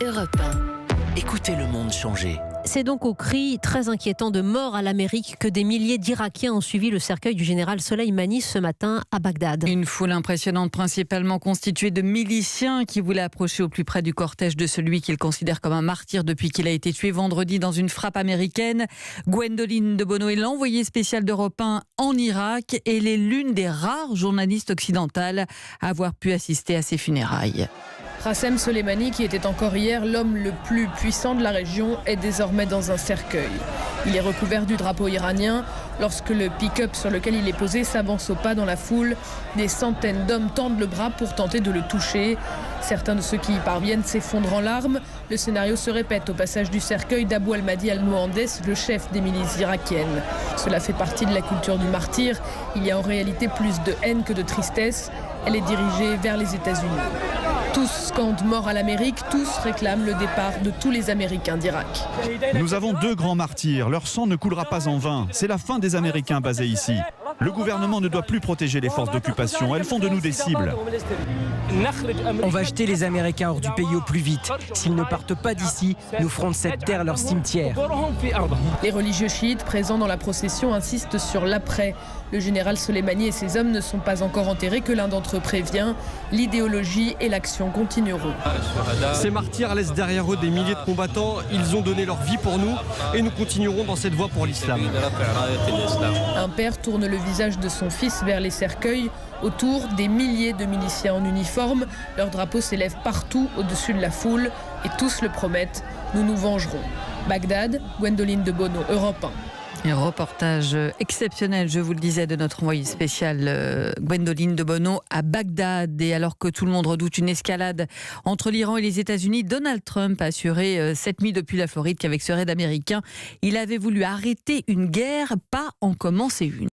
Europe 1. Écoutez le monde changer. C'est donc au cri très inquiétant de mort à l'Amérique que des milliers d'Irakiens ont suivi le cercueil du général Soleimani ce matin à Bagdad. Une foule impressionnante, principalement constituée de miliciens qui voulaient approcher au plus près du cortège de celui qu'ils considèrent comme un martyr depuis qu'il a été tué vendredi dans une frappe américaine. Gwendoline de Bono est l'envoyée spéciale d'Europe 1 en Irak et elle est l'une des rares journalistes occidentales à avoir pu assister à ses funérailles. Qassem Soleimani, qui était encore hier l'homme le plus puissant de la région, est désormais dans un cercueil. Il est recouvert du drapeau iranien. Lorsque le pick-up sur lequel il est posé s'avance au pas dans la foule, des centaines d'hommes tendent le bras pour tenter de le toucher. Certains de ceux qui y parviennent s'effondrent en larmes. Le scénario se répète au passage du cercueil d'Abou al-Mahdi al-Mohandes, le chef des milices irakiennes. Cela fait partie de la culture du martyr. Il y a en réalité plus de haine que de tristesse. Elle est dirigée vers les États-Unis. Tous scandent mort à l'Amérique, tous réclament le départ de tous les Américains d'Irak. Nous avons deux grands martyrs, leur sang ne coulera pas en vain. C'est la fin des Américains basés ici. Le gouvernement ne doit plus protéger les forces d'occupation, elles font de nous des cibles. On va jeter les Américains hors du pays au plus vite. S'ils ne partent pas d'ici, nous ferons de cette terre leur cimetière. Les religieux chiites présents dans la procession insistent sur l'après. Le général Soleimani et ses hommes ne sont pas encore enterrés, que l'un d'entre eux prévient. L'idéologie et l'action continueront. Ces martyrs laissent derrière eux des milliers de combattants. Ils ont donné leur vie pour nous et nous continuerons dans cette voie pour l'islam. Un père tourne le visage de son fils vers les cercueils. Autour, des milliers de miliciens en uniforme. Leur drapeau s'élève partout au-dessus de la foule et tous le promettent. Nous nous vengerons. Bagdad, Gwendoline de Bono, Europe 1. Un reportage exceptionnel, je vous le disais, de notre envoyé spécial Gwendoline de Bono à Bagdad. Et alors que tout le monde redoute une escalade entre l'Iran et les États-Unis, Donald Trump a assuré cette nuit depuis la Floride qu'avec ce raid américain, il avait voulu arrêter une guerre, pas en commencer une.